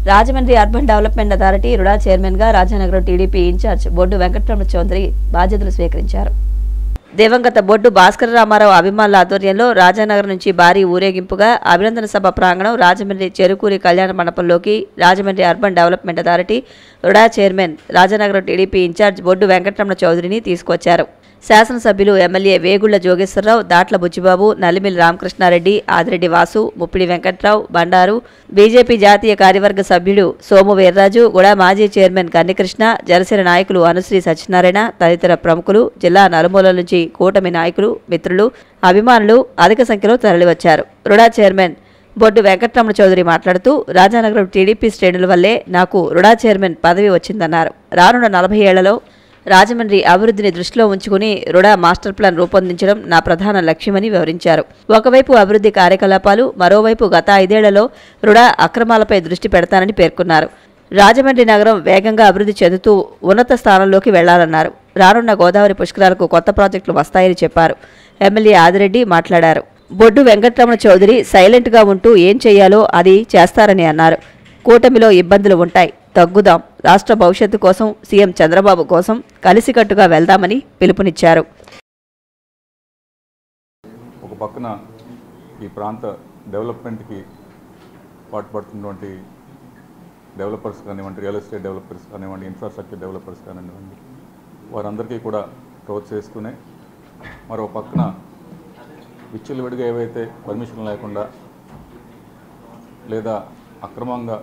Rajahmundry urban development authority RUDA chairman గా Rajanagaram TDP in charge Boddu Venkataramana Chowdary బాధ్యతలు స్వీకరించారు. దివంగత బొడ్డు భాస్కర రామారావు అభిమానుల ఆధ్వర్యంలో రాజానగరం నుంచి భారీ ఊరేగింపుగా అభినందన సభ ప్రాంగణం రాజమండ్రి చెరుకూరి కళ్యాణ మండపంలోకి Rajahmundry urban development authority RUDA chairman Rajanagaram TDP in charge Boddu Venkataramana చౌదరిని తీసుకొచ్చారు. శాసనసభ్యులు ఎమ్మెల్యే వేగుళ్ల జోగేశ్వరరావు, దాట్ల బుచ్చిబాబు, నల్లిమిల్లి రామకృష్ణారెడ్డి, ఆదిరెడ్డి వాసు, ముప్పిడి వెంకట్రావు, బండారు, బీజేపీ జాతీయ కార్యవర్గ సభ్యుడు సోము వీర్రాజు, గుడా మాజీ చైర్మన్ కన్నికృష్ణ, జనసేన నాయకులు అనుశ్రీ సత్యనారాయణ తదితర ప్రముఖులు, జిల్లా నలుమూలల నుంచి కూటమి నాయకులు, మిత్రులు, అభిమానులు అధిక సంఖ్యలో తరలివచ్చారు. రుడా చైర్మన్ బొడ్డు వెంకటరమణ చౌదరి మాట్లాడుతూ రాజానగరం టీడీపీ శ్రేణుల వల్లే నాకు రుడా చైర్మన్ పదవి వచ్చిందన్నారు. రానున్న 40 ఏళ్లలో రాజమండ్రి అభివృద్ధిని దృష్టిలో ఉంచుకుని రుడా మాస్టర్ ప్లాన్ రూపొందించడం నా ప్రధాన లక్ష్యమని వివరించారు. ఒకవైపు అభివృద్ధి కార్యకలాపాలు, మరోవైపు గత 5 ఏళ్లలో రుడా అక్రమాలపై దృష్టి పెడతానని పేర్కొన్నారు. రాజమండ్రి నగరం వేగంగా అభివృద్ధి చెందుతూ ఉన్నత స్థానంలోకి వెళ్లాలన్నారు. రానున్న గోదావరి పుష్కరాలకు కొత్త ప్రాజెక్టులు వస్తాయని చెప్పారు. ఎమ్మెల్యే ఆదిరెడ్డి మాట్లాడారు. బొడ్డు వెంకటరమణ చౌదరి సైలెంట్గా ఉంటూ ఏం చేయాలో అది చేస్తారని అన్నారు. కూటమిలో ఇబ్బందులు ఉంటాయి, తగ్గుదాం, రాష్ట్ర భవిష్యత్తు కోసం, సీఎం చంద్రబాబు కోసం కలిసికట్టుగా వెళ్దామని పిలుపునిచ్చారు. ఒక పక్కన ఈ ప్రాంత డెవలప్మెంట్కి పాటుపడుతున్నటువంటి డెవలపర్స్ కానివ్వండి, రియల్ ఎస్టేట్ డెవలపర్స్ కానివ్వండి, ఇన్ఫ్రాస్ట్రక్చర్ డెవలపర్స్ కానివ్వండి, వారందరికీ కూడా ప్రోత్సహిస్తూనే మరో పక్కన విచ్చలవిడిగా ఏవైతే పర్మిషన్ లేకుండా లేదా అక్రమంగా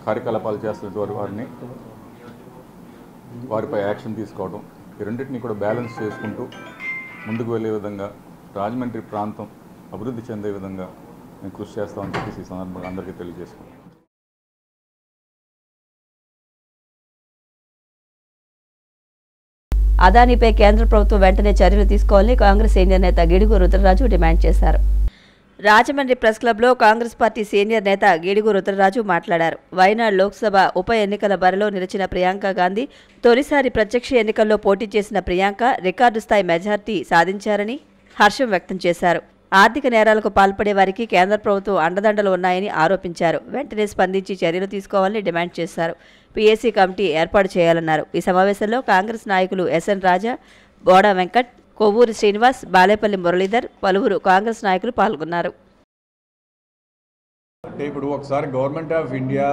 కార్యకలాపాలు చేస్తున్న వారిపై యాక్షన్ తీసుకోవడం, ఈ రెండింటినీ కూడా బ్యాలెన్స్ చేసుకుంటూ ముందుకు వెళ్ళే విధంగా రాజమండ్రి ప్రాంతం అభివృద్ధి చెందే విధంగా మేము కృషి చేస్తామని చెప్పేసి ఈ సందర్భంగా అందరికీ తెలియజేసుకుంటాం. అదానీపై కేంద్ర ప్రభుత్వం వెంటనే చర్యలు తీసుకోవాలని కాంగ్రెస్ సీనియర్ నేత గిడుగు రుద్రరాజు డిమాండ్ చేశారు. రాజమండ్రి ప్రెస్ క్లబ్లో కాంగ్రెస్ పార్టీ సీనియర్ నేత గిడుగు రుద్రరాజు మాట్లాడారు. వైనాడ్ లోక్సభ ఉప ఎన్నికల బరిలో నిలిచిన ప్రియాంక గాంధీ తొలిసారి ప్రత్యక్ష ఎన్నికల్లో పోటీ చేసిన ప్రియాంక రికార్డు స్థాయి మెజార్టీ సాధించారని హర్షం వ్యక్తం చేశారు. ఆర్థిక నేరాలకు పాల్పడే వారికి కేంద్ర ప్రభుత్వం అండదండలు ఉన్నాయని ఆరోపించారు. వెంటనే స్పందించి చర్యలు తీసుకోవాలని డిమాండ్ చేశారు. పీఏసీ కమిటీ ఏర్పాటు చేయాలన్నారు. ఈ సమావేశంలో కాంగ్రెస్ నాయకులు ఎస్ఎన్ రాజా, బోడా వెంకట్, కొవ్వూరి శ్రీనివాస్, బాలేపల్లి మురళీధర్, పలువురు కాంగ్రెస్ నాయకులు పాల్గొన్నారు. ఇప్పుడు ఒకసారి government of India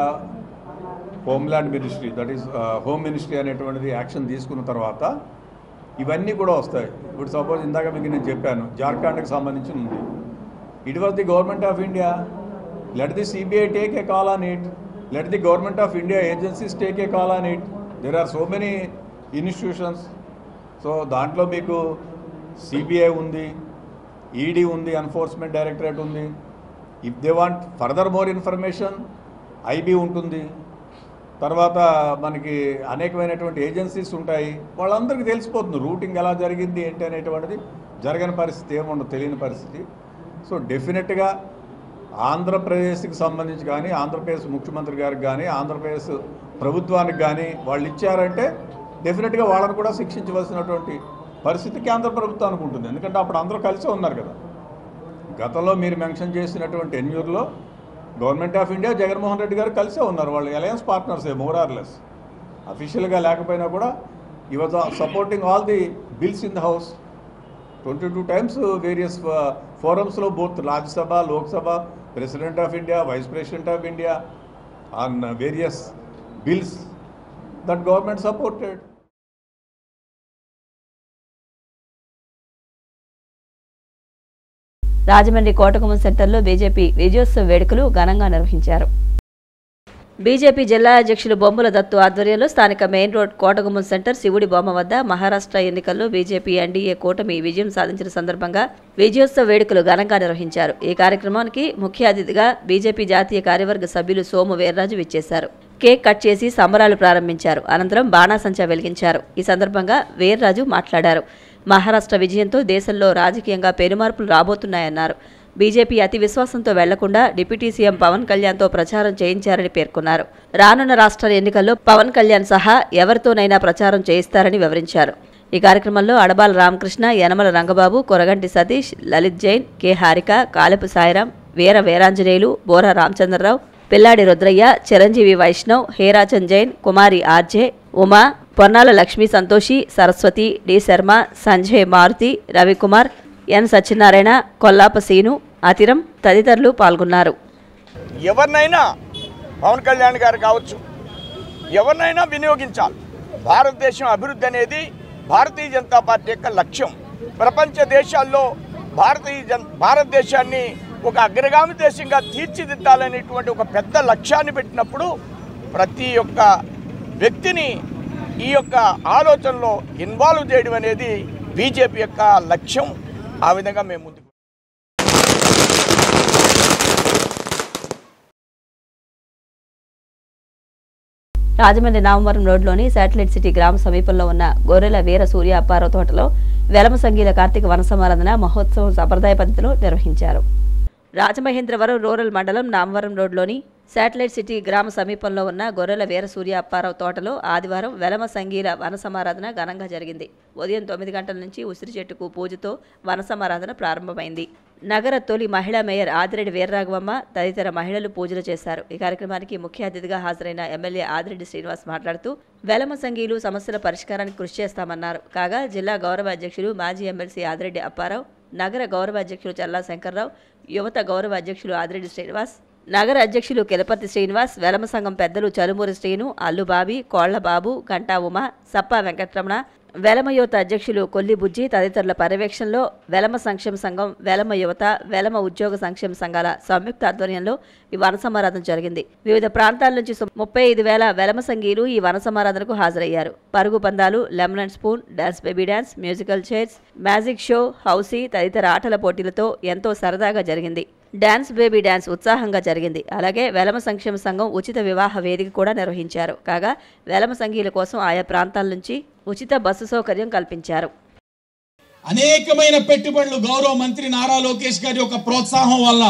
homeland ministry, that is home ministry అనేటువంటిది యాక్షన్ తీసుకున్న తర్వాత ఇవన్నీ కూడా వస్తాయి. ఇప్పుడు సపోజ్ ఇందాక మీకు నేను చెప్పాను, జార్ఖండ్కి సంబంధించి ఉంది. It was the government of India. Let the CBI take a call on it. Let the government of India agencies take a call on it. There are so many institutions. So దాంట్లో మీకు CBI ఉంది, ED ఉంది, enforcement directorate ఉంది. If they want further more information IB ఉంటుంది. తర్వాత మనకి అనేకమైనటువంటి agencies ఉంటాయి. వాళ్ళందరికీ తెలిసిపోతుంది రూటింగ్ ఎలా జరిగింది ఏంటి అనేటువంటిది. జరగని పరిస్థితి ఏముండదు, తెలియని పరిస్థితి. సో డెఫినెట్గా ఆంధ్రప్రదేశ్కి సంబంధించి కానీ, ఆంధ్రప్రదేశ్ ముఖ్యమంత్రి గారికి కానీ, ఆంధ్రప్రదేశ్ ప్రభుత్వానికి కానీ వాళ్ళు ఇచ్చారంటే డెఫినెట్గా వాళ్ళని కూడా శిక్షించవలసినటువంటి పరిస్థితి కేంద్ర ప్రభుత్వానికి ఉంటుంది. ఎందుకంటే అప్పుడు అందరూ కలిసే ఉన్నారు కదా. గతంలో మీరు మెన్షన్ చేసినటువంటి ఎన్యూర్లో government of India Jaganmohan Reddy గారు కలిసే ఉన్నారు. వాళ్ళు అలయన్స్ పార్ట్నర్సే మోర్ ఆర్ లెస్. అఫీషియల్గా లేకపోయినా కూడా ఈ was supporting all the bills in the house 22 times various ఫోరమ్స్లో, both Rajya Sabha, Lok Sabha, president of India, vice president of India on various bills that government supported. Rajahmundry Kotagummam సెంటర్లో బీజేపీ విజయోత్సవ వేడుకలు ఘనంగా నిర్వహించారు. బీజేపీ జిల్లా అధ్యక్షులు బొమ్మల దత్తు ఆధ్వర్యంలో స్థానిక మెయిన్ రోడ్ కోటగుమ్మం సెంటర్ శివుడి బొమ్మ వద్ద మహారాష్ట్ర ఎన్నికల్లో బీజేపీ ఎన్డీఏ కూటమి విజయం సాధించిన సందర్భంగా విజయోత్సవ వేడుకలు ఘనంగా నిర్వహించారు. ఈ కార్యక్రమానికి ముఖ్య అతిథిగా బీజేపీ జాతీయ కార్యవర్గ సభ్యులు సోము వీర్రాజు విచ్చేశారు. కేక్ కట్ చేసి సంబరాలు ప్రారంభించారు. అనంతరం బాణాసంచా వెలిగించారు. ఈ సందర్భంగా వీర్రాజు మాట్లాడారు. మహారాష్ట్ర విజయంతో దేశంలో రాజకీయంగా పెనుమార్పులు రాబోతున్నాయన్నారు. బీజేపీ అతి విశ్వాసంతో వెళ్లకుండా డిప్యూటీ సీఎం పవన్ కళ్యాణ్తో ప్రచారం చేయించారని పేర్కొన్నారు. రానున్న రాష్ట్ర ఎన్నికల్లో పవన్ కళ్యాణ్ సహా ఎవరితోనైనా ప్రచారం చేయిస్తారని వివరించారు. ఈ కార్యక్రమంలో అడబాల రామకృష్ణ, యనమల రంగబాబు, కొరగంటి సతీష్, లలిత్ జైన్, కె హారిక, కాలపు సాయిరాం, వీర వీరాంజనేయులు, బోరా రామచంద్రరావు, పిల్లాడి రుద్రయ్య, చిరంజీవి వైష్ణవ్, హేరాచంద్ జైన్, కుమారి ఆర్జే, ఉమా, పొన్నాల లక్ష్మీ సంతోషి, సరస్వతి, డి శర్మ, సంజయ్ మారుతి, రవికుమార్, ఎన్ సత్యనారాయణ, కొల్లాప సీను, అతిరం తదితరులు పాల్గొన్నారు. ఎవరినైనా పవన్ కళ్యాణ్ గారు కావచ్చు, ఎవరినైనా వినియోగించాలి. భారతదేశం అభివృద్ధి అనేది భారతీయ జనతా పార్టీ యొక్క లక్ష్యం. ప్రపంచ దేశాల్లో భారతదేశాన్ని ఒక అగ్రగామి దేశంగా తీర్చిదిద్దాలనేటువంటి ఒక పెద్ద లక్ష్యాన్ని పెట్టినప్పుడు ప్రతి ఒక్క వ్యక్తిని ఈ యొక్క ఆలోచనలో ఇన్వాల్వ్ చేయడం అనేది బీజేపీ యొక్క లక్ష్యం. ఆ విధంగా మేము ముందుకు రాజమండ్రి నామవరం రోడ్లోని శాటిలైట్ సిటీ గ్రామ సమీపంలో ఉన్న గొర్రెల వీర సూర్య అప్పారావు తోటలో వెలమ సంగీల కార్తీక వన సమారాధన మహోత్సవం సంప్రదాయ పద్ధతిలో నిర్వహించారు. రాజమహేంద్రవరం రూరల్ మండలం నామవరం రోడ్లోని శాటిలైట్ సిటీ గ్రామ సమీపంలో ఉన్న గొర్రెల వీర సూర్య అప్పారావు తోటలో ఆదివారం వెలమ సంగీల వన సమారాధన ఘనంగా జరిగింది. ఉదయం 9 గంటల నుంచి ఉసిరి చెట్టుకు పూజతో వన సమారాధన ప్రారంభమైంది. నగర తొలి మహిళా మేయర్ ఆదిరెడ్డి వీర్రాఘవమ్మ తదితర మహిళలు పూజలు చేశారు. ఈ కార్యక్రమానికి ముఖ్య అతిథిగా హాజరైన ఎమ్మెల్యే ఆదిరెడ్డి శ్రీనివాస్ మాట్లాడుతూ వెలమ సంఘీలు సమస్యల పరిష్కారానికి కృషి చేస్తామన్నారు. కాగా జిల్లా గౌరవ అధ్యక్షులు మాజీ ఎమ్మెల్సీ ఆదిరెడ్డి అప్పారావు, నగర గౌరవ అధ్యక్షులు చల్లా శంకర్రావు, యువత గౌరవ అధ్యక్షులు ఆదిరెడ్డి శ్రీనివాస్, నగర అధ్యక్షులు కెలపర్తి శ్రీనివాస్, వెలమ సంఘం పెద్దలు చలుమూరి శ్రీను, అల్లుబాబి, కోళ్లబాబు, గంటా ఉమ, సప్పా వెంకటరమణ, వెలమ యువత అధ్యక్షులు కొల్లి బుజ్జి తదితరుల పర్యవేక్షణలో వెలమ సంక్షేమ సంఘం, వెలమ యువత, వెలమ ఉద్యోగ సంక్షేమ సంఘాల సంయుక్త ఆధ్వర్యంలో ఈ వన సమారాధన జరిగింది. వివిధ ప్రాంతాల నుంచి 35,000 వెలమ సంఘీలు ఈ వన సమారాధనకు హాజరయ్యారు. పరుగు పందాలు, lemon and spoon, dance baby dance, musical chairs, magic show, housie తదితర ఆటల పోటీలతో ఎంతో సరదాగా జరిగింది. డాన్స్ బేబీ డాన్స్ ఉత్సాహంగా జరిగింది. అలాగే వెలమ సంక్షేమ సంఘం ఉచిత వివాహ వేదిక కూడా నిర్వహించారు. కాగా వెలమ సంఘీల కోసం ఆయా ప్రాంతాల నుంచి ఉచిత బస్సు సౌకర్యం కల్పించారు. అనేకమైన పెట్టుబడులు గౌరవ మంత్రి నారా లోకేష్ గారి యొక్క ప్రోత్సాహం వల్ల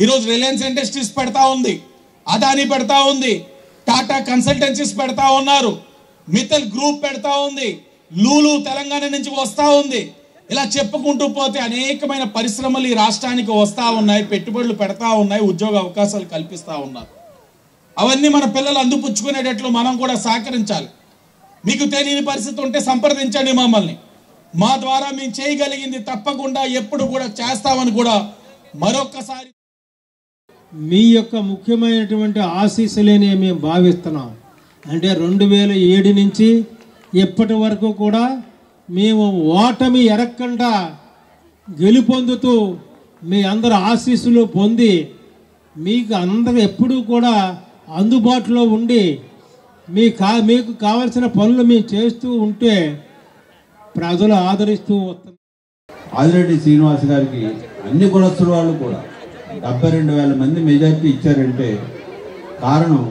ఈరోజు రిలయన్స్ ఇండస్ట్రీస్ పెడతా ఉంది, అదానీ పెడతా ఉంది, టాటా కన్సల్టెన్సీస్ పెడతా ఉన్నారు, మిత్తల్ గ్రూప్ పెడతా ఉంది, లూలు తెలంగాణ నుంచి వస్తా ఉంది. ఇలా చెప్పుకుంటూ పోతే అనేకమైన పరిశ్రమలు ఈ రాష్ట్రానికి వస్తూ ఉన్నాయి, పెట్టుబడులు పెడతా ఉన్నాయి, ఉద్యోగ అవకాశాలు కల్పిస్తూ ఉన్నారు. అవన్నీ మన పిల్లలు అందిపుచ్చుకునేటట్లు మనం కూడా సహకరించాలి. మీకు తెలియని పరిస్థితి ఉంటే సంప్రదించండి మమ్మల్ని. మా ద్వారా మేము చేయగలిగింది తప్పకుండా ఎప్పుడు కూడా చేస్తామని కూడా మరొక్కసారి మీ యొక్క ముఖ్యమైనటువంటి ఆశీస్సులేనే మేము భావిస్తున్నాం. అంటే 2007 నుంచి ఇప్పటి వరకు కూడా మేము ఓటమి ఎరక్కుండా గెలుపొందుతూ మీ అందరు ఆశీస్సులు పొంది మీకు అందరూ ఎప్పుడూ కూడా అందుబాటులో ఉండి మీకు కావాల్సిన పనులు మేము చేస్తూ ఉంటే ప్రజలు ఆదరిస్తూ వస్తున్నారు. ఆదిరెడ్డి శ్రీనివాస్ గారికి అన్ని కులస్తుల వాళ్ళు కూడా 72,000 మంది మెజార్టీ ఇచ్చారంటే కారణం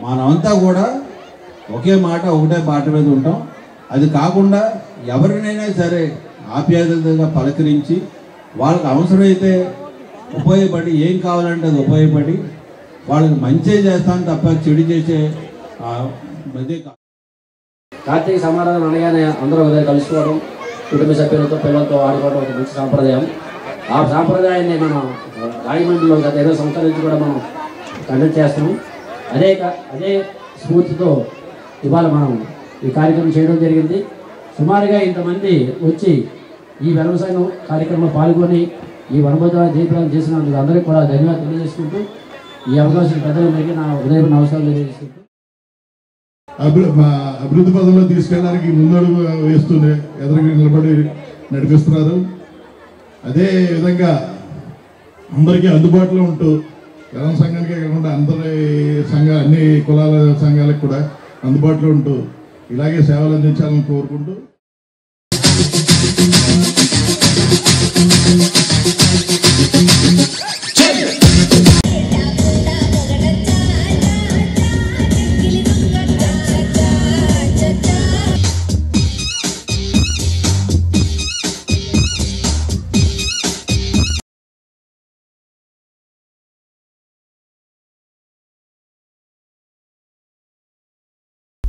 మనమంతా కూడా ఒకే మాట ఒకటే బాట మీద ఉంటాం. అది కాకుండా ఎవరినైనా సరే ఆప్యాయతగా పలకరించి వాళ్ళకి అవసరమైతే ఉపయోగపడి ఏం కావాలంటే అది ఉపయోగపడి వాళ్ళకి మంచి చేస్తాను తప్ప చెడు చేసే కార్తీక సమారాధన అనగానే అందరూ ఉదయం కలుసుకోవడం, కుటుంబ సభ్యులతో పిల్లలతో ఆడుకోవడం ఒక మంచి సాంప్రదాయం. ఆ సాంప్రదాయాన్ని మనం రాజమండ్రిలో గత 20 సంవత్సరాల నుంచి కూడా మనం కండక్ట్ చేస్తున్నాం. అదే స్ఫూర్తితో ఇవాళ మనం ఈ కార్యక్రమం చేయడం జరిగింది. సుమారుగా ఇంతమంది వచ్చి ఈ వెలమ సంఘం కార్యక్రమంలో పాల్గొని ఈ వనభోజన జయప్రదం చేసినందుకు అందరికీ కూడా ధన్యవాదాలు తెలియజేసుకుంటూ ఈ అవకాశం పెద్దలందరికీ నా ఉదయం నమస్కారాలు తెలియజేసుకుంటూ అభివృద్ధి పదంలో తీసుకెళ్ళడానికి ముందడుగు వేస్తూనే ఎదురుగా నిలబడి నడిపిస్తున్నారు. అదే విధంగా అందరికీ అందుబాటులో ఉంటూ వెలమ సంఘానికే కాకుండా అన్ని కులాల సంఘాలకు కూడా అందుబాటులో ఉంటూ ఇలాగే సేవలు అందించాలని కోరుకుంటూ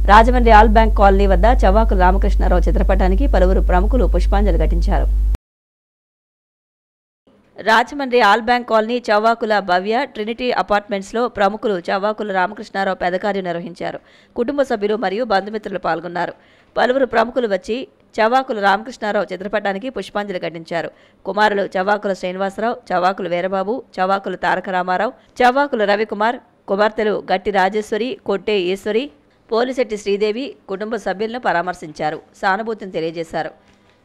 రాజమండ్రి ఆల్ బ్యాంక్ కాలనీ వద్ద చవ్వాకుల రామకృష్ణారావు చిత్రపటానికి పలువురు ప్రముఖులు పుష్పాంజలి ఘటించారు. Rajahmundry all bank colony Chavvakula Bhavya Trinity అపార్ట్మెంట్స్లో ప్రముఖులు చవ్వాకుల రామకృష్ణారావు పెదకార్యం నిర్వహించారు. కుటుంబ సభ్యులు మరియు బంధుమిత్రులు పాల్గొన్నారు. పలువురు ప్రముఖులు వచ్చి చవ్వాకుల రామకృష్ణారావు చిత్రపటానికి పుష్పాంజలి ఘటించారు. కుమారులు చవ్వాకుల శ్రీనివాసరావు, చవ్వాకుల వీరబాబు, చవ్వాకుల తారక రామారావు, చవ్వాకుల రవికుమార్, కుమార్తెలు గట్టి రాజేశ్వరి, కొట్టే ఈశ్వరి, పోలిశెట్టి శ్రీదేవి కుటుంబ సభ్యులను పరామర్శించారు, సానుభూతిని తెలియజేశారు.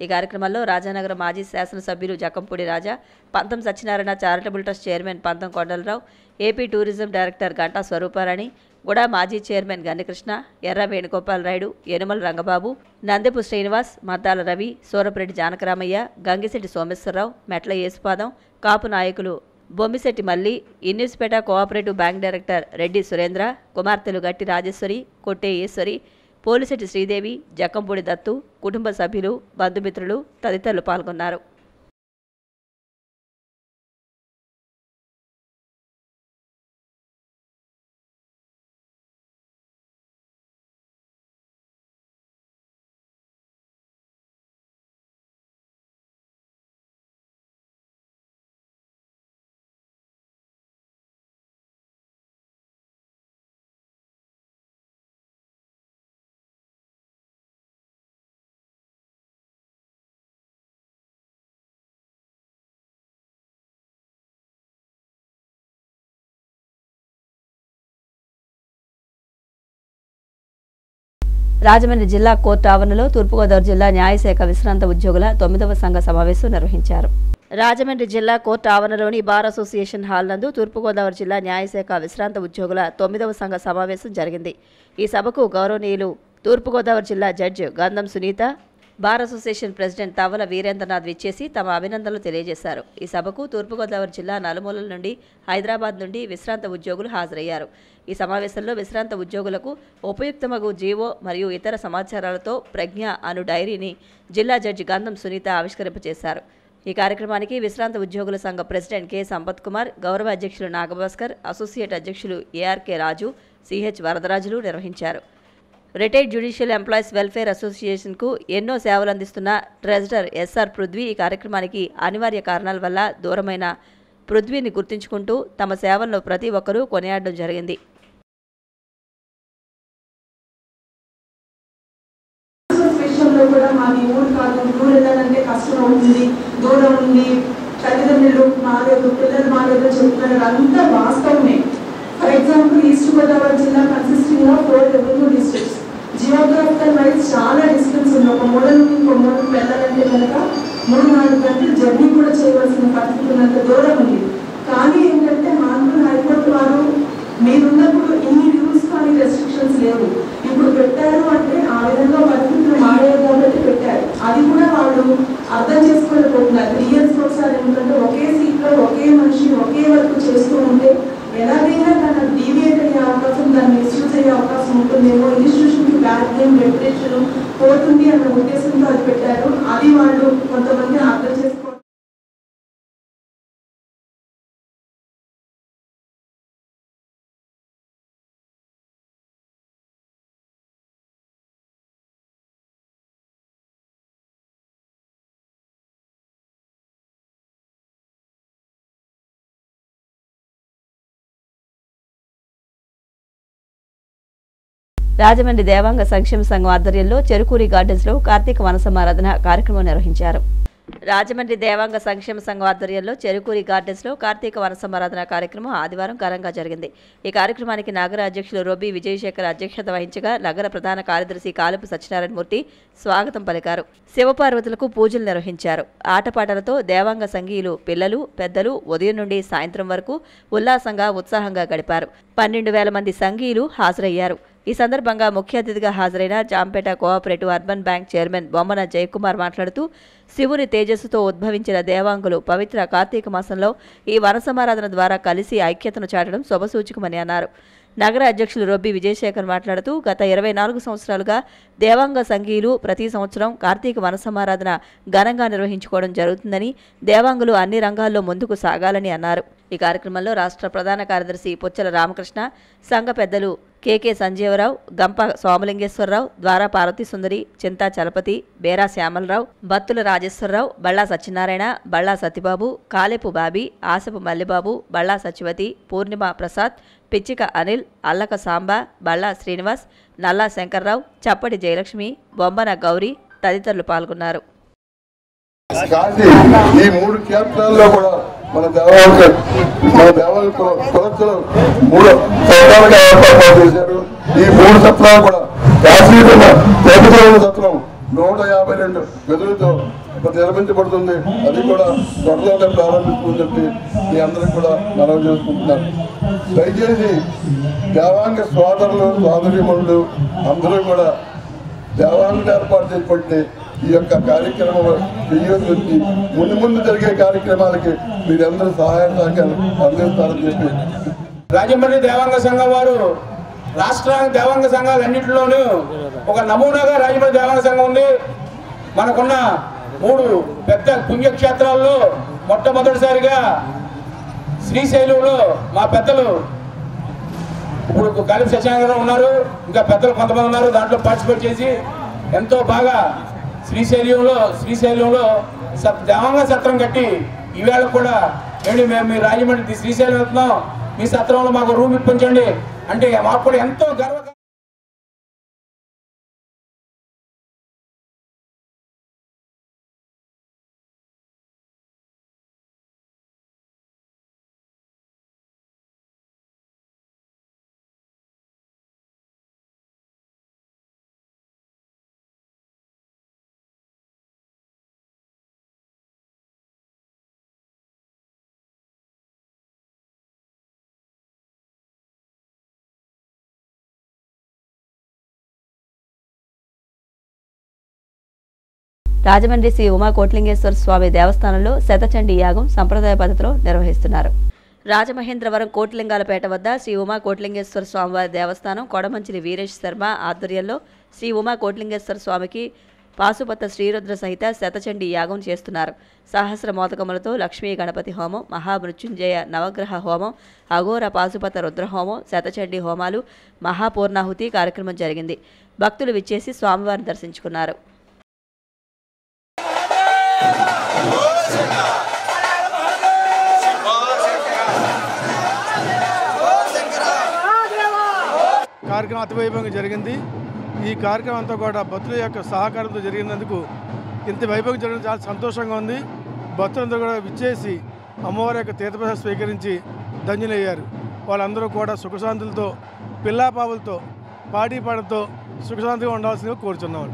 ఈ కార్యక్రమంలో రాజానగరం మాజీ శాసనసభ్యులు జకంపూడి రాజా, పంతం సత్యనారాయణ చారిటబుల్ ట్రస్ట్ చైర్మన్ పంతం Kondalarao, AP tourism director Ganta Swarupa Rani, గుడా మాజీ చైర్మన్ గన్నికృష్ణ, ఎర్ర వేణుగోపాల్ రాయుడు, యనుమల రంగబాబు, నందెపు శ్రీనివాస్, మద్దాల రవి, సూరపురెడ్డి జానకరామయ్య, గంగిశెట్టి సోమేశ్వరరావు, మెట్ల యేసుపాదం, కాపు నాయకులు Bommisetti Malli, Innispeta cooperative bank director Reddy Surendra, కుమార్తెలు గట్టి రాజేశ్వరి, కొట్టే ఈశ్వరి, పోలిశెట్టి శ్రీదేవి, జక్కంపూడి దత్తు, కుటుంబ సభ్యులు, బంధుమిత్రులు తదితరులు పాల్గొన్నారు. రాజమండ్రి జిల్లా కోర్టు ఆవరణలో తూర్పుగోదావరి జిల్లా న్యాయశాఖ విశ్రాంత ఉద్యోగుల 9వ సంఘ సమావేశం నిర్వహించారు. రాజమండ్రి జిల్లా కోర్టు ఆవరణలోని బార్ అసోసియేషన్ హాల్ నందు తూర్పుగోదావరి జిల్లా న్యాయశాఖ విశ్రాంత ఉద్యోగుల 9వ సంఘ సమావేశం జరిగింది. ఈ సభకు గౌరవనీయులు తూర్పుగోదావరి జిల్లా judge Gandham Sunitha, bar association president Tavvala Veerendranath విచ్చేసి తమ అభినందనలు తెలియజేశారు. ఈ సభకు తూర్పుగోదావరి జిల్లా నలుమూలల నుండి, హైదరాబాద్ నుండి విశ్రాంత ఉద్యోగులు హాజరయ్యారు. ఈ సమావేశంలో విశ్రాంత ఉద్యోగులకు ఉపయుక్తమగు జీవో మరియు ఇతర సమాచారాలతో ప్రజ్ఞ అను డైరీని జిల్లా జడ్జి గంధం సునీత ఆవిష్కరింపచేశారు. ఈ కార్యక్రమానికి విశ్రాంత ఉద్యోగుల సంఘ ప్రెసిడెంట్ కె సంపత్ కుమార్, గౌరవ అధ్యక్షులు నాగభాస్కర్, అసోసియేట్ అధ్యక్షులు ఏఆర్కే రాజు, సిహెచ్ వరదరాజులు నిర్వహించారు. రిటైర్డ్ జ్యుడిషియల్ ఎంప్లాయీస్ వెల్ఫేర్ అసోసియేషన్కు ఎన్నో సేవలు అందిస్తున్న ట్రెజరర్ ఎస్ఆర్ పృథ్వీ ఈ కార్యక్రమానికి అనివార్య కారణాల వల్ల దూరమైన పృథ్వీని గుర్తుంచుకుంటూ తమ సేవలను ప్రతి ఒక్కరూ కొనియాడడం జరిగింది. కూడా మాది ఊరు కాదు, ఊరు వెళ్ళాలంటే కష్టం అవుతుంది, దూరం ఉంది, తల్లిదండ్రులు మాలేదు, పిల్లలు మాలేదు చెప్తున్నారు. అంతా వాస్తవమే. ఫర్ ఎగ్జాంపుల్ ఈస్ట్ గోదావరి జిల్లా consisting of 4 revenue districts. Geographical wise చాలా డిస్టెన్స్ ఉంది. ఒక మూల నుండి ఇంకో మూలకు వెళ్ళాలంటే కనుక 3-4 గంటలు జర్నీ కూడా చేయవలసిన పరిస్థితి ఉన్నంత దూరం ఉంది. కానీ ఏంటంటే మాన్పూర్ హైకోర్టు వారు మీరున్నప్పుడు ఇన్ని రూల్స్ కానీ రెస్ట్రిక్షన్స్ లేవు. ఇప్పుడు పెట్టారు అంటే ఆ విధంగా పరిస్థితులు మారాయి కాబట్టి పెట్టారు. అది కూడా వాళ్ళు అర్థం చేసుకోలేకపోతున్నారు. 3 years ఒకసారి ఎందుకంటే ఒకే సీట్ లో ఒకే మనిషి ఒకే వర్క్ చేస్తూ ఉంటే ఎలాగైనా తన డీవియేట్ అయ్యే అవకాశం, దాన్ని మిస్యూజ్ అయ్యే అవకాశం ఉంటుందేమో, ఇన్స్టిట్యూషన్ కి బ్యాడ్ నేమ్, రెప్యుటేషన్ పోతుంది అన్న ఉద్దేశంతో అది పెట్టారు. అది వాళ్ళు కొంతమంది అర్థం చేసుకోవాలి. రాజమండ్రి దేవాంగ సంక్షేమ సంఘం ఆధ్వర్యంలో చెరుకూరి గార్డెన్స్లో కార్తీక వన సమారాధన కార్యక్రమం నిర్వహించారు. రాజమండ్రి దేవాంగ సంక్షేమ సంఘం ఆధ్వర్యంలో చెరుకూరి గార్డెన్స్లో కార్తీక వన సమారాధన కార్యక్రమం ఆదివారం ఘనంగా జరిగింది. ఈ కార్యక్రమానికి నగర అధ్యక్షులు రొబ్బి విజయశేఖర్ అధ్యక్షత వహించగా నగర ప్రధాన కార్యదర్శి కాలుపు సత్యనారాయణమూర్తి స్వాగతం పలికారు. శివపార్వతులకు పూజలు నిర్వహించారు. ఆటపాటలతో దేవాంగ సంఘీయులు పిల్లలు, పెద్దలు ఉదయం నుండి సాయంత్రం వరకు ఉల్లాసంగా ఉత్సాహంగా గడిపారు. 12,000 మంది సంఘీయులు హాజరయ్యారు. ఈ సందర్భంగా ముఖ్య అతిథిగా హాజరైన Jampeta cooperative urban bank chairman Bommana Jayakumar మాట్లాడుతూ శివుని తేజస్సుతో ఉద్భవించిన దేవాంగులు పవిత్ర కార్తీక మాసంలో ఈ వన సమారాధన ద్వారా కలిసి ఐక్యతను చాటడం శుభసూచకమని అన్నారు. నగర అధ్యక్షులు రొబ్బి విజయశేఖర్ మాట్లాడుతూ గత 24 సంవత్సరాలుగా దేవాంగ సంఘీయులు ప్రతి సంవత్సరం కార్తీక వన సమారాధన ఘనంగా నిర్వహించుకోవడం జరుగుతుందని, దేవాంగులు అన్ని రంగాల్లో ముందుకు సాగాలని అన్నారు. ఈ కార్యక్రమంలో రాష్ట్ర ప్రధాన కార్యదర్శి పుచ్చల రామకృష్ణ, సంఘ పెద్దలు కేకే సంజీవరావు, గంప సోమలింగేశ్వరరావు, ద్వారా పార్వతీ సుందరి, చింతా చలపతి, బేరా శ్యామలరావు, బత్తుల రాజేశ్వరరావు, బళ్ళా సత్యనారాయణ, బళ్ళా సత్యబాబు, కాలేపు బాబీ, ఆసపు మల్లిబాబు, బళ్ళా సచివతి, పూర్ణిమ ప్రసాద్, పిచ్చిక అనిల్, అల్లక సాంబ, బళ్ళా శ్రీనివాస్, నల్లా శంకర్రావు, చప్పటి జయలక్ష్మి, బొమ్మన గౌరీ తదితరులు పాల్గొన్నారు. ఈ 3 క్షేత్రాల్లో కూడా మన దేవాలయ కులస్తులు 3 సత్రాలుగా ఏర్పాటు చేశారు. ఈ 3 సత్రాలు కూడా కాశ్మీర్ సత్రం 152 గదులతో నిర్మించబడుతుంది. అది కూడా త్వరలోనే ప్రారంభిస్తుందని చెప్పి మీ అందరికీ కూడా మనవి చేసుకుంటున్నాను. దయచేసి దేవాంగ సోదరులు సోదరీమణులు అందరూ కూడా దేవాంగ ఏర్పాటు చేపట్టి ఈ యొక్క కార్యక్రమం చేయొద్దు. ముందు జరిగే కార్యక్రమాలకి మీరందరూ సహాయ సహకారం అందిస్తారని చెప్పి రాజమండ్రి దేవాంగ సంఘం వారు రాష్ట్రానికి దేవాంగ సంఘాలన్నింటిలోనూ ఒక నమూనాగా రాజమండ్రి దేవాంగ సంఘం ఉంది. మనకున్న 3 పెద్ద పుణ్యక్షేత్రాల్లో మొట్టమొదటిసారిగా శ్రీశైలంలో మా పెద్దలు ఇప్పుడు కాళీ శశాంకరావు ఉన్నారు, ఇంకా పెద్దలు కొంతమంది ఉన్నారు, దాంట్లో పార్టిసిపేట్ చేసి ఎంతో బాగా శ్రీశైలంలో దేవాంగ సత్రం కట్టి ఈవేళ కూడా మేము మీ రాజమండ్రి శ్రీశైలం వెళ్తున్నాం, మీ సత్రంలో మాకు రూమ్ ఇప్పించండి అంటే మాకు కూడా ఎంతో గర్వ. రాజమండ్రి శ్రీ ఉమా కోట్లింగేశ్వర స్వామి దేవస్థానంలో శతచండీ యాగం సంప్రదాయ పద్ధతిలో నిర్వహిస్తున్నారు. రాజమహేంద్రవరం కోట్లింగాలపేట వద్ద శ్రీ ఉమా కోట్లింగేశ్వర స్వామివారి దేవస్థానం కొడమంచిలి వీరేష్ శర్మ ఆధ్వర్యంలో శ్రీ ఉమా కోట్లింగేశ్వర స్వామికి పాశుపత శ్రీరుద్ర సహిత శతచండీ యాగం చేస్తున్నారు. సహస్ర మోదకములతో లక్ష్మీ గణపతి హోమం, మహామృత్యుంజయ నవగ్రహ హోమం, అఘోర పాశుపత రుద్రహోమం, శతచండీ హోమాలు, మహాపూర్ణాహుతి కార్యక్రమం జరిగింది. భక్తులు విచ్చేసి స్వామివారిని దర్శించుకున్నారు. కార్యక్రమం అతివైభవంగా జరిగింది. ఈ కార్యక్రమం అంతా కూడా భక్తుల యొక్క సహకారంతో జరిగినందుకు ఇంత వైభవం జరగడం చాలా సంతోషంగా ఉంది. భక్తులందరూ కూడా విచ్చేసి అమ్మవారి యొక్క తీర్థప్రసాదం స్వీకరించి ధన్యులయ్యారు. వాళ్ళందరూ కూడా సుఖశాంతులతో పిల్లాపావులతో పాడి పాటతో సుఖశాంతిగా ఉండాల్సిందిగా కోరుచున్నాం.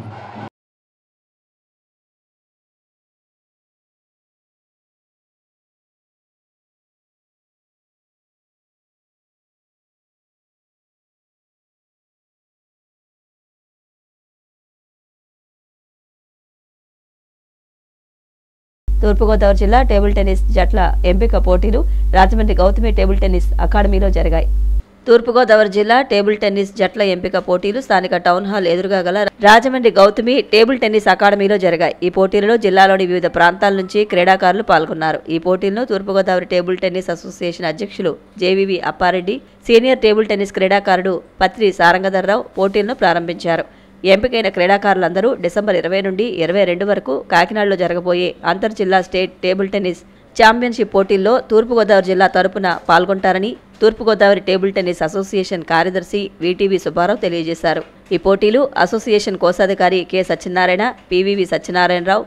తూర్పుగోదావరి జిల్లా టేబుల్ టెన్నిస్ జట్ల ఎంపిక పోటీలు రాజమండ్రి గౌతమి టేబుల్ టెన్నిస్ అకాడమీలో జరిగాయి. తూర్పుగోదావరి జిల్లా టేబుల్ టెన్నిస్ జట్ల ఎంపిక పోటీలు స్థానిక టౌన్ హాల్ ఎదురుగా గల రాజమండ్రి గౌతమి టేబుల్ టెన్నిస్ అకాడమీలో జరిగాయి. ఈ పోటీలలో జిల్లాలోని వివిధ ప్రాంతాల నుంచి క్రీడాకారులు పాల్గొన్నారు. ఈ పోటీలను తూర్పుగోదావరి టేబుల్ టెన్నిస్ అసోసియేషన్ అధ్యక్షులు JVV Appa Reddy, senior table tennis క్రీడాకారుడు పత్రి సారంగధర్రావు పోటీలను ప్రారంభించారు. ఎంపికైన క్రీడాకారులందరూ డిసెంబర్ 20 నుండి 22 వరకు కాకినాడలో జరగబోయే అంతర్జిల్లా స్టేట్ టేబుల్ టెన్నిస్ ఛాంపియన్షిప్ పోటీల్లో తూర్పుగోదావరి జిల్లా తరపున పాల్గొంటారని తూర్పుగోదావరి టేబుల్ టెన్నిస్ అసోసియేషన్ కార్యదర్శి వీటీవీ సుబ్బారావు తెలియజేశారు. ఈ పోటీలు అసోసియేషన్ కోశాధికారి K Satyanarayana, PVV Satyanarayanarao,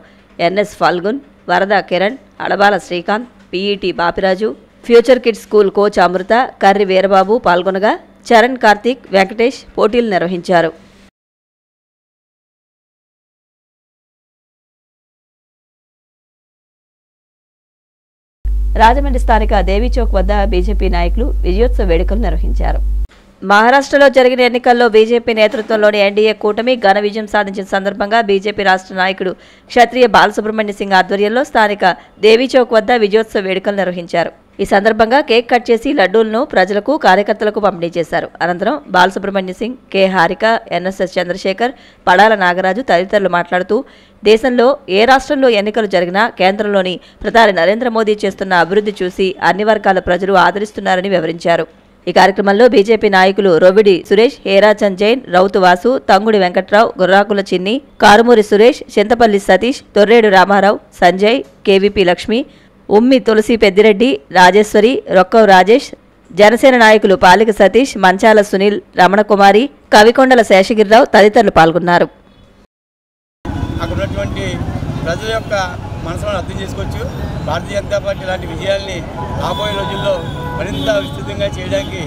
NS Phalgun, Varada Kiran, Adabala Srikanth, PET Bapiraju, future kids school coach Amrutha, Karri Veerababu పాల్గొనగా చరణ్, కార్తీక్, వెంకటేష్ పోటీలు నిర్వహించారు. రాజమండ్రి స్థానిక దేవీచౌక్ వద్ద బీజేపీ నాయకులు విజయోత్సవ వేడుకలు నిర్వహించారు. మహారాష్ట్రలో జరిగిన ఎన్నికల్లో బీజేపీ నేతృత్వంలోని ఎన్డీఏ కూటమి ఘన విజయం సాధించిన సందర్భంగా బీజేపీ రాష్ట్ర నాయకుడు క్షత్రియ బాలసుబ్రహ్మణ్య సింగ్ ఆధ్వర్యంలో స్థానిక దేవీచౌక్ వద్ద విజయోత్సవ వేడుకలు నిర్వహించారు. ఈ సందర్భంగా కేక్ కట్ చేసి లడ్డూలను ప్రజలకు, కార్యకర్తలకు పంపిణీ చేశారు. అనంతరం బాలసుబ్రహ్మణ్య సింగ్, కె హారిక, ఎన్ఎస్ఎస్ చంద్రశేఖర్, పడాల నాగరాజు తదితరులు మాట్లాడుతూ దేశంలో ఏ రాష్ట్రంలో ఎన్నికలు జరిగినా కేంద్రంలోని ప్రధాని నరేంద్ర మోదీ చేస్తున్న అభివృద్ధి చూసి అన్ని వర్గాల ప్రజలు ఆదరిస్తున్నారని వివరించారు. ఈ కార్యక్రమంలో బీజేపీ నాయకులు రొవిడి సురేష్, హేరాచంద్ జైన్, రౌతు వాసు, తంగుడి వెంకట్రావు, గుర్రాకుల చిన్ని, కారుమూరి సురేష్, చింతపల్లి సతీష్, తొర్రేడు రామారావు, సంజయ్, కేవీపీ లక్ష్మి, ఉమ్మి తులసి పెద్దిరెడ్డి, రాజేశ్వరి, రొక్కవ్ రాజేష్, జనసేన నాయకులు పాలిక సతీష్, మంచాల సునీల్, రమణకుమారి, కవికొండల శేషగిరిరావు తదితరులు పాల్గొన్నారు. అక్కడ ఉన్నటువంటి ప్రజల యొక్క మనసులను అర్థం చేసుకోవచ్చు. భారతీయ జనతా పార్టీ లాంటి విజయాల్ని రాబోయే రోజుల్లో మరింత విస్తృతంగా చేయడానికి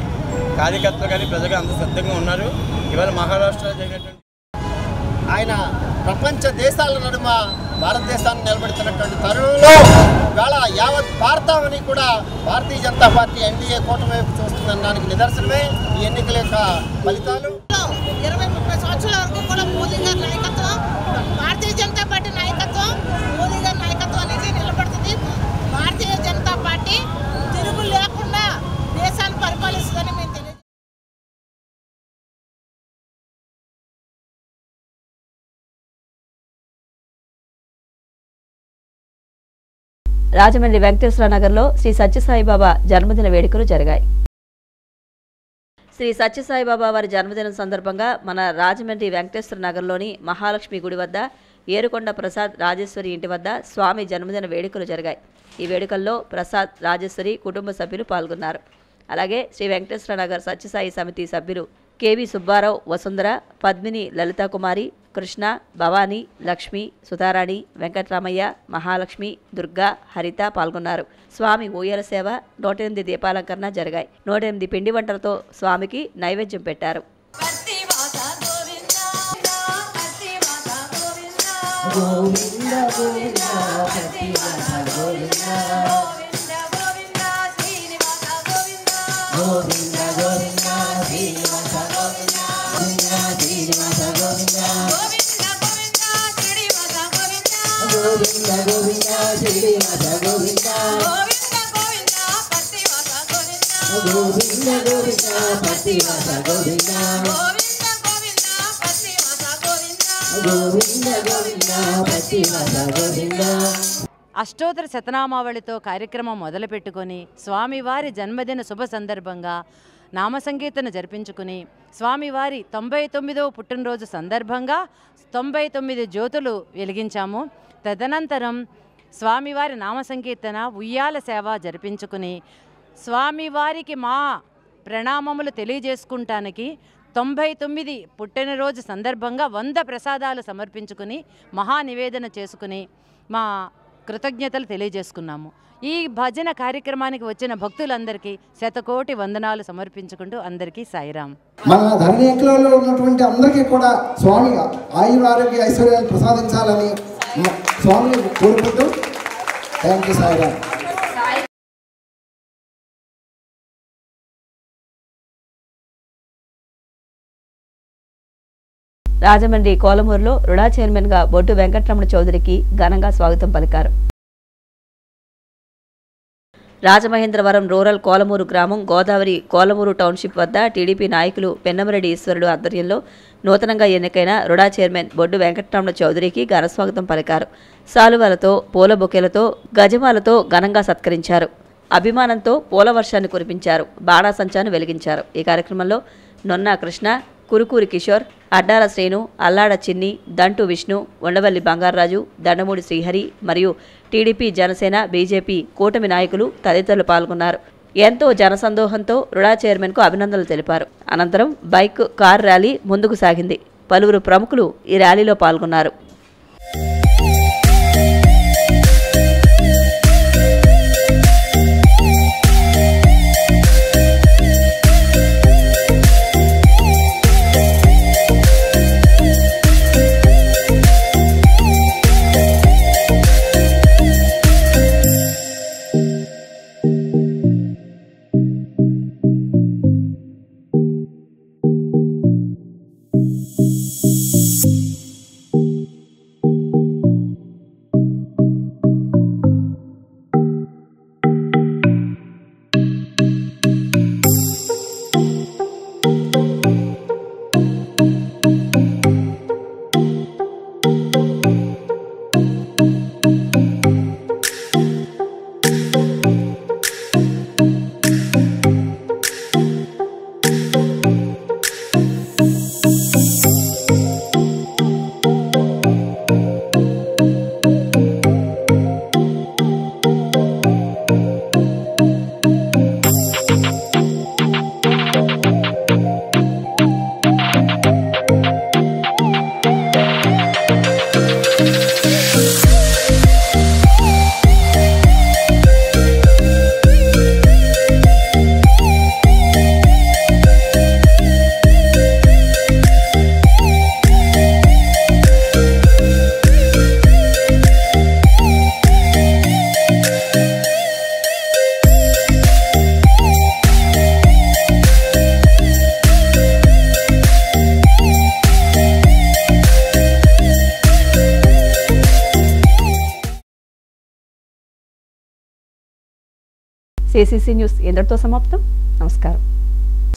కార్యకర్తలు కానీ ప్రజలు అందరూ సిద్ధంగా ఉన్నారు. ఇవాళ మహారాష్ట్రలో జరిగినటువంటి ఆయన ప్రపంచ దేశాల నడుమ భారతదేశాన్ని నిలబెడుతున్నటువంటి తరుణంలో ఇవాళ యావత్ భారతాన్ని కూడా భారతీయ జనతా పార్టీ ఎన్డీఏ కూటమి వైపు చూస్తుందనడానికి నిదర్శనమే ఈ ఎన్నికల యొక్క ఫలితాలు. 20-30 సంవత్సరాల వరకు కూడా మోదీ గారి నాయకత్వం, భారతీయ జనతా పార్టీ నాయకత్వం, మోదీ గారి నాయకత్వం అనేది నిలబడుతుంది. భారతీయ జనతా పార్టీ తిరుగు లేకుండా దేశాన్ని పరిపాలిస్తుందని మేము తెలియదు. రాజమండ్రి వెంకటేశ్వర నగర్లో శ్రీ సత్యసాయిబాబా జన్మదిన వేడుకలు జరిగాయి. శ్రీ సత్యసాయిబాబా వారి జన్మదినం సందర్భంగా మన రాజమండ్రి వెంకటేశ్వర నగర్లోని మహాలక్ష్మి గుడి వద్ద ఏరుకొండ ప్రసాద్ రాజేశ్వరి ఇంటి వద్ద స్వామి జన్మదిన వేడుకలు జరిగాయి. ఈ వేడుకల్లో ప్రసాద్, రాజేశ్వరి కుటుంబ సభ్యులు పాల్గొన్నారు. అలాగే శ్రీ వెంకటేశ్వర నగర్ సత్యసాయి సమితి సభ్యులు కేవి సుబ్బారావు, వసుంధర, పద్మిని, లలితాకుమారి, కృష్ణ, భవానీ, లక్ష్మి, సుధారాణి, వెంకట్రామయ్య, మహాలక్ష్మి, దుర్గా, హరిత పాల్గొన్నారు. స్వామి ఊయల సేవ, 108 దీపాలంకరణ జరిగాయి. 108 పిండి వంటలతో స్వామికి నైవేద్యం పెట్టారు. అష్టోత్తర శతనామావళితో కార్యక్రమం మొదలుపెట్టుకొని స్వామివారి జన్మదిన శుభ సందర్భంగా నామ సంకీర్తన జరిపించుకుని స్వామివారి 99వ పుట్టినరోజు సందర్భంగా 99 జ్యోతులు వెలిగించాము. తదనంతరం స్వామివారి నామ సంకీర్తన, ఉయ్యాల సేవ జరిపించుకుని స్వామివారికి మా ప్రణామములు తెలియజేసుకుంటానికి 99 పుట్టినరోజు సందర్భంగా 100 ప్రసాదాలు సమర్పించుకుని మహానివేదన చేసుకుని మా కృతజ్ఞతలు తెలియజేసుకున్నాము. ఈ భజన కార్యక్రమానికి వచ్చిన భక్తులందరికీ శతకోటి వందనాలు సమర్పించుకుంటూ అందరికీ సాయిరాం. మన ధరణీలో ఉన్నటువంటి అందరికీ కూడా స్వామి ఆయుర ఆరోగ్య ఐశ్వర్యాలు ప్రసాదించాలని స్వామిని కోరుకుంటూ థ్యాంక్ యూ సాయిరాం. రాజమండ్రి కోలమూరులో రుడా చైర్మన్గా బొడ్డు వెంకటరమణ చౌదరికి ఘనంగా స్వాగతం పలికారు. రాజమహేంద్రవరం రూరల్ కోలమూరు గ్రామం గోదావరి కోలమూరు టౌన్షిప్ వద్ద టీడీపీ నాయకులు పెన్నమరెడ్డి ఈశ్వరుడు ఆధ్వర్యంలో నూతనంగా ఎన్నికైన రుడా చైర్మన్ బొడ్డు వెంకటరమణ చౌదరికి ఘనస్వాగతం పలికారు. సాలువాలతో, పూల బొకేలతో, గజమాలతో ఘనంగా సత్కరించారు. అభిమానంతో పూల వర్షాన్ని కురిపించారు. బాణాసంచాను వెలిగించారు. ఈ కార్యక్రమంలో నొన్నా కృష్ణ, కురుకూరి కిషోర్, అడ్డాల శ్రీను, అల్లాడ చిన్ని, దంటు విష్ణు, ఉండవల్లి బంగారరాజు, దండమూడి శ్రీహరి మరియు టీడీపీ, జనసేన, బీజేపీ కూటమి నాయకులు తదితరులు పాల్గొన్నారు. ఎంతో జనసందోహంతో రుడా చైర్మన్కు అభినందనలు తెలిపారు. అనంతరం బైక్, కార్ ర్యాలీ ముందుకు సాగింది. పలువురు ప్రముఖులు ఈ ర్యాలీలో పాల్గొన్నారు. TCC న్యూస్ ఇంతటితో సమాప్తం. నమస్కారం.